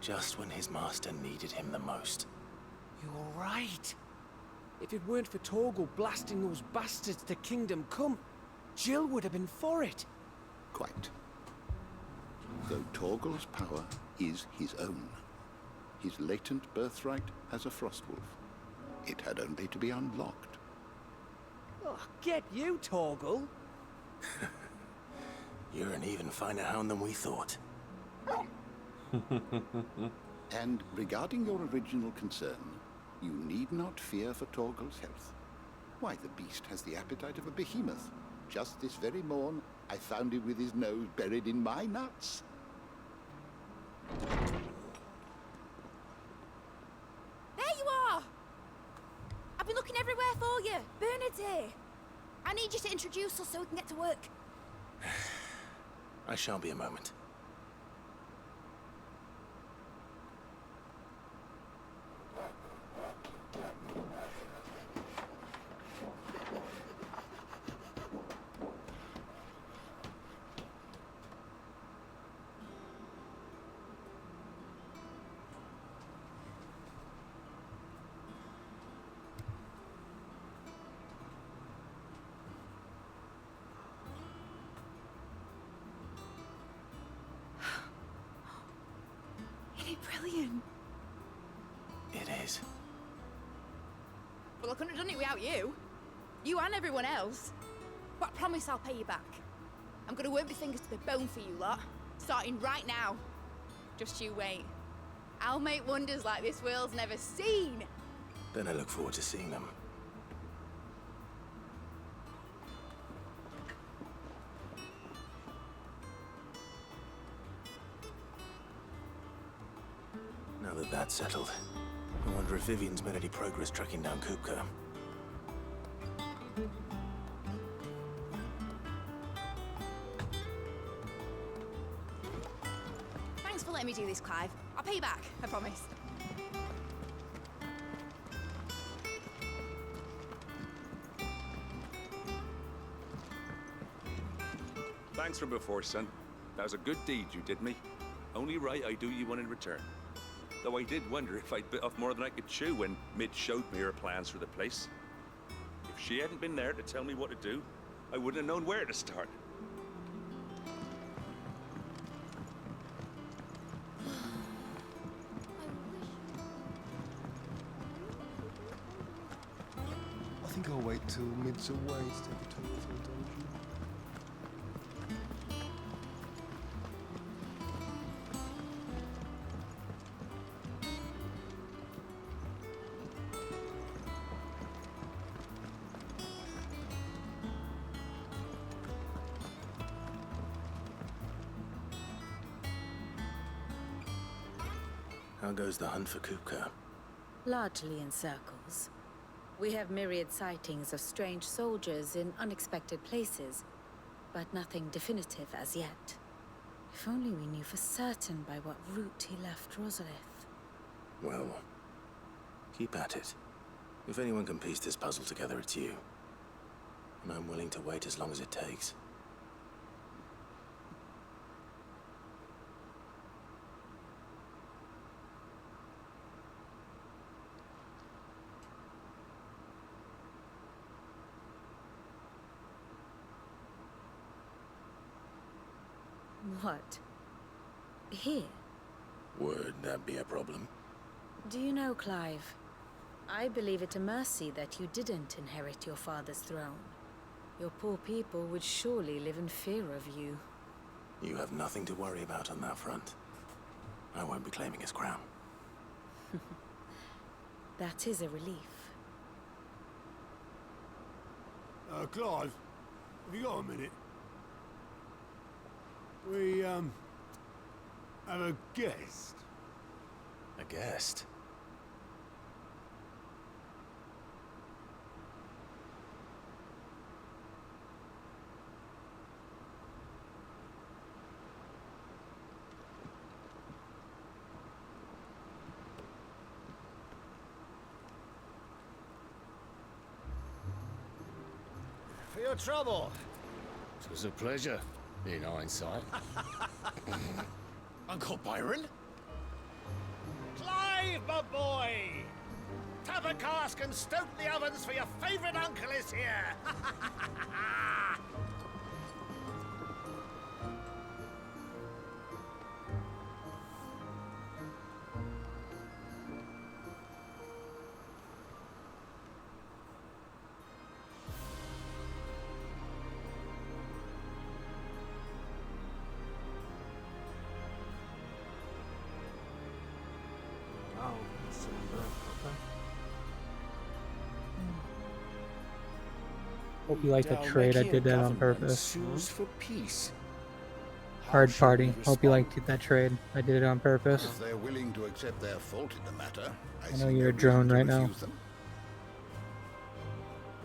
just when his master needed him the most. You're right. If it weren't for Torgal blasting those bastards to Kingdom Come, Jill would have been for it. Quite. Though Torgal's power is his own, his latent birthright as a frostwolf, it had only to be unlocked. Oh, get you, Torgal! You're an even finer hound than we thought. And regarding your original concern, you need not fear for Torgal's health. Why, the beast has the appetite of a behemoth. Just this very morn, I found him with his nose buried in my nuts. There you are! I've been looking everywhere for you. Bernard's here. I need you to introduce us so we can get to work. I shall be a moment. brilliant. It is. Well, I couldn't have done it without you. You and everyone else. But I promise I'll pay you back. I'm gonna work my fingers to the bone for you lot, starting right now. Just you wait. I'll make wonders like this world's never seen. Then I look forward to seeing them. Now that that's settled, I wonder if Vivian's made any progress tracking down Kupka. Thanks for letting me do this, Clive. I'll pay you back, I promise. Thanks for before, son. That was a good deed you did me. Only right I do you one in return. Though I did wonder if I'd bit off more than I could chew when Mid showed me her plans for the place. If she hadn't been there to tell me what to do, I wouldn't have known where to start. I think I'll wait till Mid's away to take a tour of the dungeon. How goes the hunt for Kupka? Largely in circles. We have myriad sightings of strange soldiers in unexpected places, but nothing definitive as yet. If only we knew for certain by what route he left Rosalith. Well, keep at it. If anyone can piece this puzzle together, it's you. And I'm willing to wait as long as it takes. What? Here? Would that be a problem? Do you know, Clive? I believe it a mercy that you didn't inherit your father's throne. Your poor people would surely live in fear of you. You have nothing to worry about on that front. I won't be claiming his crown. That is a relief. Clive, have you got a minute? We, have a guest. A guest? For your trouble. It was a pleasure, in hindsight. Uncle Byron? Clive, my boy! Tap a cask and stoke the ovens for your favourite uncle is here! Oh, December. Okay. Hope you like the trade. I did that on purpose. Sues for peace. Hard party. Hope you liked that trade. I did it on purpose. If they're willing to accept their fault in the matter, I know you're a drone right now.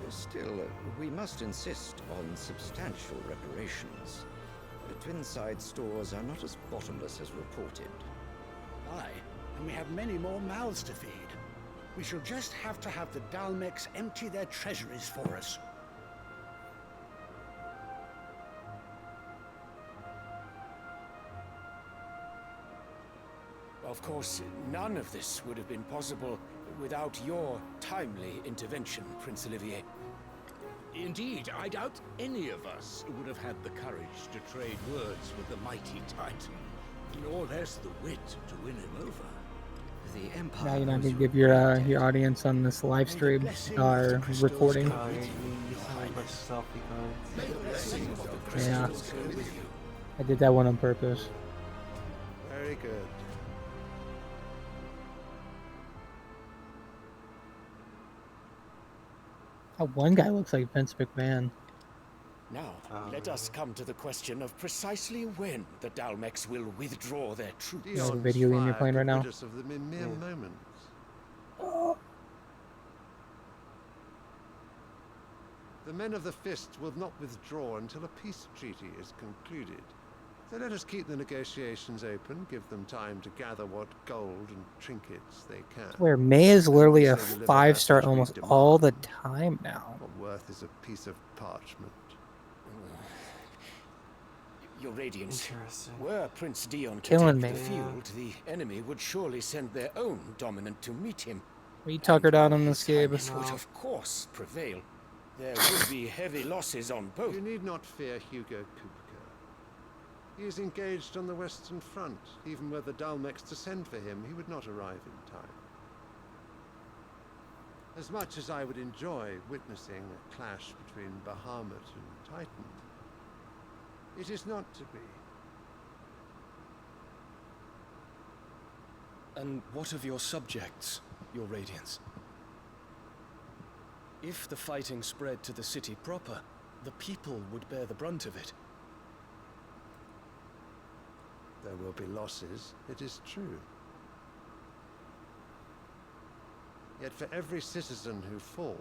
Still, we must insist on substantial reparations. The Twinside stores are not as bottomless as reported. Aye, and we have many more mouths to feed. We shall just have to have the Dalmecs empty their treasuries for us. Of course, none of this would have been possible without your timely intervention, Prince Olivier. Indeed, I doubt any of us would have had the courage to trade words with the mighty Titan. nor less the wit to win him over. The Empire. Now you're not gonna give your audience on this live stream or recording. Yeah, I did that one on purpose. Very good. Oh, one guy looks like Vince McMahon. Now, let us come to the question of precisely when the Dalmex will withdraw their troops. You know the video game you're playing right now? Of them in mere moments. The men of the Fist will not withdraw until a peace treaty is concluded. So let us keep the negotiations open, give them time to gather what gold and trinkets they can. Where May is literally a 5-star almost all the time now. What worth is a piece of parchment? Your Radiance, were Prince Dion to Killing take me. the field, the enemy would surely send their own dominant to meet him. We tuckered out on this game. This would of course prevail. There would be heavy losses on both. You need not fear Hugo Kupka. He is engaged on the Western Front. Even were the Dalmex to send for him, he would not arrive in time. As much as I would enjoy witnessing a clash between Bahamut and Titan, it is not to be. And what of your subjects, your Radiance? If the fighting spread to the city proper, the people would bear the brunt of it. There will be losses, it is true. Yet for every citizen who falls,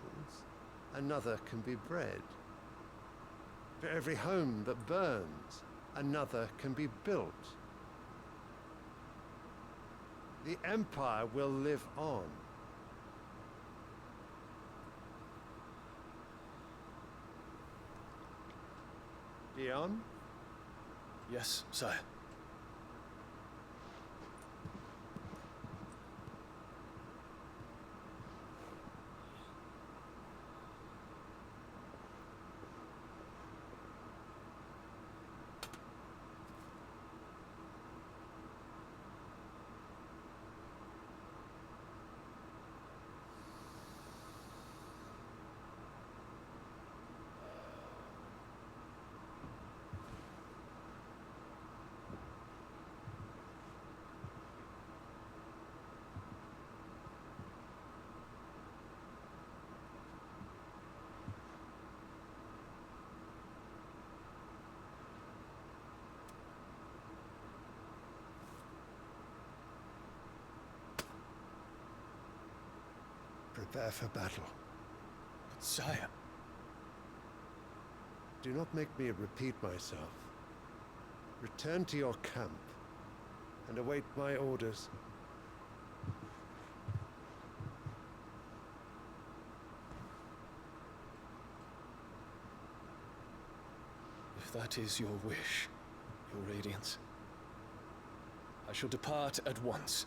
another can be bred. For every home that burns, another can be built. The Empire will live on. Dion? Yes, sire. Prepare for battle. But sire... Do not make me repeat myself. Return to your camp and await my orders. If that is your wish, your Radiance, I shall depart at once.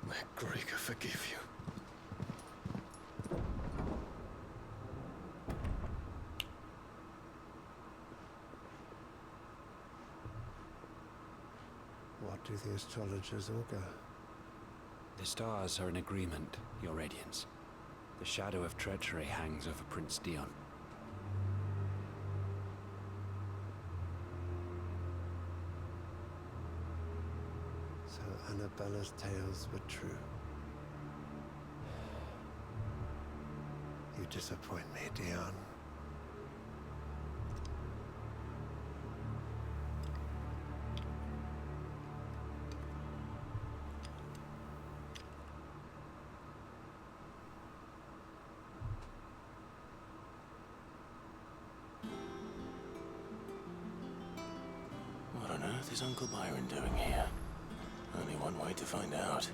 May Gregor forgive you. What do the astrologers augur? The stars are in agreement, your Radiance. The shadow of treachery hangs over Prince Dion. So Annabella's tales were true. You disappoint me, Dion. What on earth is Uncle Byron doing here? Only one way to find out.